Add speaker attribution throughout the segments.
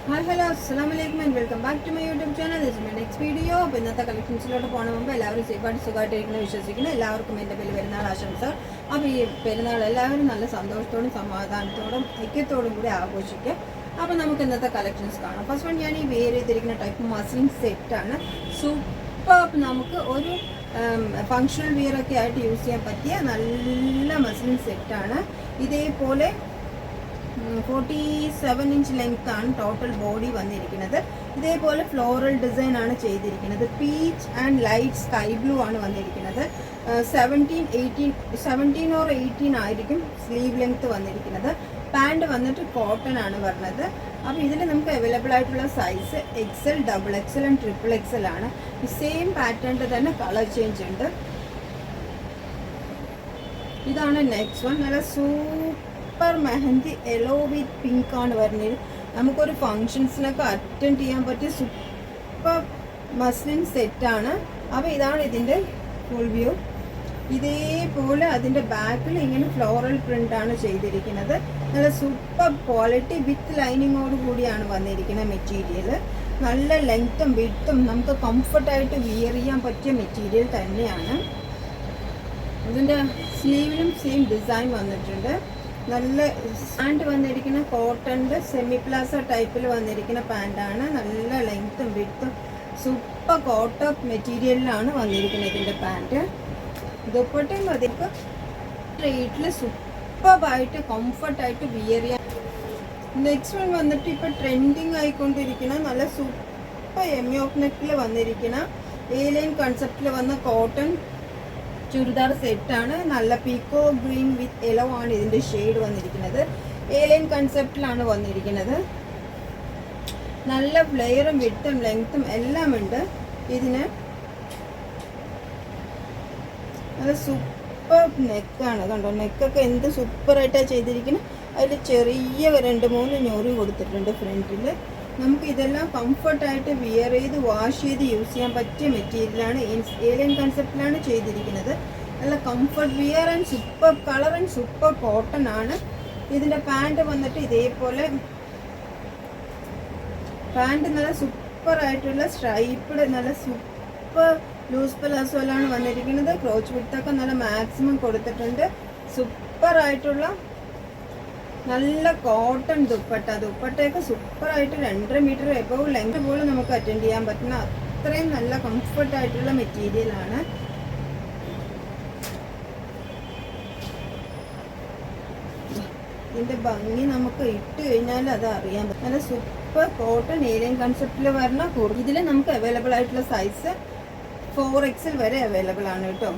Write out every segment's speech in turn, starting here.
Speaker 1: Hi hello അസ്സലാമു അലൈക്കും and welcome back to my YouTube channel. This my next video. അപ്പോൾ ഇന്നത്തെ കളക്ഷൻസിലോട്ട് പോകണ മുമ്പ് എല്ലാവരും സേഫായിട്ട് സുഖമായിട്ടിരിക്കുന്നു വിശ്വസിക്കുന്നു. എല്ലാവർക്കും എൻ്റെ പേര് പെരുന്നാൾ ആശംസകൾ. അപ്പോൾ ഈ പെരുന്നാൾ എല്ലാവരും നല്ല സന്തോഷത്തോടും സമാധാനത്തോടും ഐക്യത്തോടും കൂടി ആഘോഷിക്കുക. അപ്പോൾ നമുക്ക് ഇന്നത്തെ കളക്ഷൻസ് കാണാം. ഫസ്റ്റ് വൺ ഞാൻ ഈ വെയർ ചെയ്തിരിക്കുന്ന ടൈപ്പ് മസ്ലിൻ സെറ്റാണ്. സൂപ്പർ, നമുക്ക് ഒരു ഫങ്ഷണൽ വെയർ ഒക്കെ ആയിട്ട് യൂസ് ചെയ്യാൻ പറ്റിയ നല്ല മസ്ലിൻ സെറ്റാണ്. ഇതേപോലെ 47 ഇഞ്ച് ലെങ്ത് ആണ് ടോട്ടൽ ബോഡി വന്നിരിക്കുന്നത്. ഇതേപോലെ ഫ്ലോറൽ ഡിസൈൻ ആണ് ചെയ്തിരിക്കുന്നത്. Peach and light sky blue ആണ് വന്നിരിക്കുന്നത്. 17 ഓർ 18 ആയിരിക്കും സ്ലീവ് ലെങ്ത് വന്നിരിക്കുന്നത്. പാൻറ് വന്നിട്ട് കോട്ടൺ ആണ് വരുന്നത്. അപ്പോൾ ഇതിൽ നമുക്ക് അവൈലബിൾ ആയിട്ടുള്ള size XL, XXL and XXL ആണ്. ഈ സെയിം പാറ്റേണിൽ തന്നെ കളർ ചേഞ്ച് ഉണ്ട്. ഇതാണ് നെക്സ്റ്റ് വൺ. നല്ല സൂപ്പർ മെഹന്തി യെല്ലോ വിത്ത് പിങ്ക് ആണ് വരുന്നത്. നമുക്കൊരു ഫങ്ഷൻസിനൊക്കെ അറ്റൻഡ് ചെയ്യാൻ പറ്റിയ സൂപ്പർ മസ്ലിൻ സെറ്റാണ്. അപ്പോൾ ഇതാണ് ഇതിൻ്റെ ഫുൾ വ്യൂ. ഇതേപോലെ അതിൻ്റെ ബാക്കിൽ ഇങ്ങനെ ഫ്ലോറൽ പ്രിൻ്റ് ആണ് ചെയ്തിരിക്കുന്നത്. നല്ല സൂപ്പർ ക്വാളിറ്റി വിത്ത് ലൈനിങ്ങോട് കൂടിയാണ് വന്നിരിക്കുന്ന മെറ്റീരിയൽ. നല്ല ലെങ്ത്തും വിഡ്ത്തും നമുക്ക് കംഫർട്ടായിട്ട് വിയർ ചെയ്യാൻ പറ്റിയ മെറ്റീരിയൽ തന്നെയാണ്. ഇതിൻ്റെ സ്ലീവിലും സെയിം ഡിസൈൻ വന്നിട്ടുണ്ട്. നല്ല പാൻറ് വന്നിരിക്കുന്ന കോട്ടൻ്റെ സെമി പ്ലാസ ടൈപ്പിൽ വന്നിരിക്കുന്ന പാൻറ്റാണ്. നല്ല ലെങ്ത്തും വിഡ്ത്തും സൂപ്പർ കോട്ടൺ മെറ്റീരിയലിലാണ് വന്നിരിക്കുന്നത് ഇതിൻ്റെ പാൻറ്റ്. ദുപ്പട്ടയും അതിക്ക് റേറ്റിൽ സൂപ്പറായിട്ട് കംഫർട്ടായിട്ട് വിയർ ചെയ്യാൻ. നെക്സ്റ്റ് വൺ വന്നിട്ട് ഇപ്പോൾ ട്രെൻഡിങ് ആയിക്കൊണ്ടിരിക്കുന്ന നല്ല സൂപ്പർ എംയോക്ക് നെക്കിൽ വന്നിരിക്കുന്ന ഏലൈൻ കൺസെപ്റ്റിൽ വന്ന കോട്ടൺ ചുരിദാർ സെറ്റാണ്. നല്ല പീക്കോ ഗ്രീൻ വിത്ത് യെല്ലോ ആണ് ഇതിൻ്റെ ഷെയ്ഡ് വന്നിരിക്കുന്നത്. ഏലൈൻ കൺസെപ്റ്റിലാണ് വന്നിരിക്കുന്നത്. നല്ല ഫ്ലെയറും വിഡ്ത്തും ലെങ്ത്തും എല്ലാം ഉണ്ട് ഇതിന്. നല്ല സൂപ്പർ നെക്കാണ്, കണ്ടോ? നെക്കൊക്കെ എന്ത് സൂപ്പറായിട്ടാണ് ചെയ്തിരിക്കുന്നത്. അതിൽ ചെറിയ 2-3 ഞൊറി കൊടുത്തിട്ടുണ്ട് ഫ്രണ്ടിൽ. നമുക്ക് ഇതെല്ലാം കംഫർട്ടായിട്ട് വിയർ ചെയ്ത് വാഷ് ചെയ്ത് യൂസ് ചെയ്യാൻ പറ്റിയ മെറ്റീരിയലാണ്. ഏലിയൻ കൺസെപ്റ്റിലാണ് ചെയ്തിരിക്കുന്നത്. നല്ല comfort wear and super colour and super cotton ആണ്. ഇതിൻ്റെ പാൻറ് വന്നിട്ട് ഇതേപോലെ പാൻറ് നല്ല സൂപ്പറായിട്ടുള്ള സ്ട്രൈപ്പ്ഡ് നല്ല സൂപ്പർ ലൂസ് പലാസോലാണ് വന്നിരിക്കുന്നത്. ക്രോച്ച് വിഡ്ത്തൊക്കെ നല്ല മാക്സിമം കൊടുത്തിട്ടുണ്ട്. സൂപ്പറായിട്ടുള്ള നല്ല കോട്ടൺ ദുപ്പട്ടയൊക്കെ സൂപ്പറായിട്ട് 2.5 മീറ്റർ എബവ് ലെങ്ത് പോലും നമുക്ക് അറ്റൻഡ് ചെയ്യാൻ പറ്റുന്ന അത്രയും നല്ല കംഫർട്ടായിട്ടുള്ള മെറ്റീരിയലാണ്. ഇതിൻ്റെ ഭംഗി നമുക്ക് ഇട്ട് കഴിഞ്ഞാൽ അത് അറിയാൻ പറ്റും. നല്ല സൂപ്പർ കോട്ടൺ ഏലിയൻ കൺസെപ്റ്റിൽ വരണ ഇതിൽ നമുക്ക് അവൈലബിൾ ആയിട്ടുള്ള സൈസ് 4XL വരെ അവൈലബിൾ ആണ് കേട്ടോ.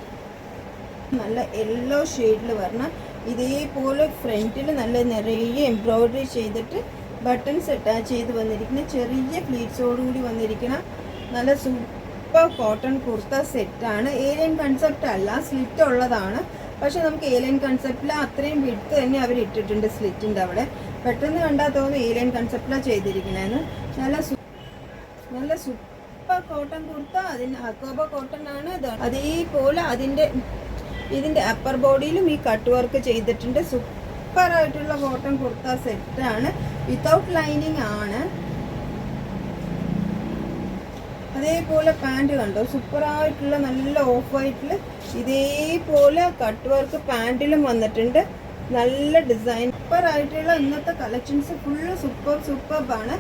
Speaker 1: നല്ല യെല്ലോ ഷെയ്ഡിൽ വരണ ഇതേപോലെ ഫ്രണ്ടിൽ നല്ല നിറയെ എംബ്രോയിഡറി ചെയ്തിട്ട് ബട്ടൺസ് അറ്റാച്ച് ചെയ്ത് വന്നിരിക്കുന്ന ചെറിയ പ്ലീറ്റ്സോടുകൂടി വന്നിരിക്കുന്ന നല്ല സൂപ്പർ കോട്ടൺ കുർത്ത സെറ്റാണ്. ഏലിയൻ കൺസെപ്റ്റ് അല്ല, സ്ലിറ്റ് ഉള്ളതാണ്. പക്ഷെ നമുക്ക് ഏലിയൻ കൺസെപ്റ്റിൽ അത്രയും വിഡ്ത്ത് തന്നെ അവർ ഇട്ടിട്ടുണ്ട് സ്ലിറ്റിൻ്റെ അവിടെ. പെട്ടെന്ന് കണ്ടാൽ തോന്നുന്നു ഏലിയൻ കൺസെപ്റ്റിലാണ് ചെയ്തിരിക്കുന്നതെന്ന്. നല്ല സൂപ്പർ കോട്ടൺ കുർത്ത. അതിന് അക്കോബ കോട്ടൺ ആണ്. അതേപോലെ ഇതിൻ്റെ അപ്പർ ബോഡിയിലും ഈ കട്ട് വർക്ക് ചെയ്തിട്ടുണ്ട്. സൂപ്പറായിട്ടുള്ള കോട്ടൺ കുർത്ത സെറ്റാണ്. വിത്തൗട്ട് ലൈനിങ് ആണ്. അതേപോലെ പാൻറ് കണ്ടോ? സൂപ്പറായിട്ടുള്ള നല്ല ഓഫ് വൈറ്റിൽ ഇതേപോലെ കട്ട് വർക്ക് പാൻറ്റിലും വന്നിട്ടുണ്ട്. നല്ല ഡിസൈൻ സൂപ്പറായിട്ടുള്ള ഇന്നത്തെ കളക്ഷൻസ് ഫുള്ള് സൂപ്പർബാണ്.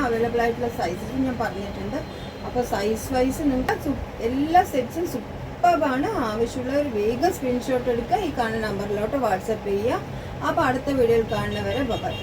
Speaker 1: അവൈലബിൾ ആയിട്ടുള്ള സൈസസ് ഞാൻ പറഞ്ഞിട്ടുണ്ട്. അപ്പോൾ സൈസ് വൈസ് നിങ്ങൾക്ക് എല്ലാ സെറ്റ്സും സൂപ്പർബാണ്. ആവശ്യമുള്ളവർ വേഗം സ്ക്രീൻഷോട്ട് എടുക്കുക. ഈ കാണുന്ന നമ്പറിലോട്ട് വാട്സപ്പ് ചെയ്യുക. അപ്പോൾ അടുത്ത വീഡിയോയിൽ കാണുന്നവരെ ബൈ.